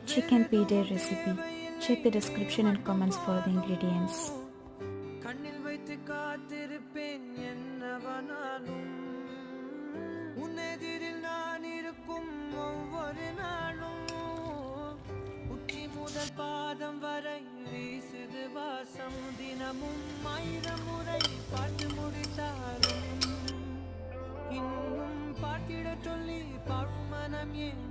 chicken pide recipe. Check the description and comments for the ingredients. கண்ணில் வைத்து காத்திருப்பேன் என்னவனாலும் உன்னெதிரில் நான் இருக்கும் ஒவ்வொரு நாளும் உச்சி முதல் பாதம் வரை வீசுது வாசம் தினமும் 1000 முறை பார்த்து முடித்தாலும் இன்னும் பார்த்திட சொல்லி பழுமனம் ஏன்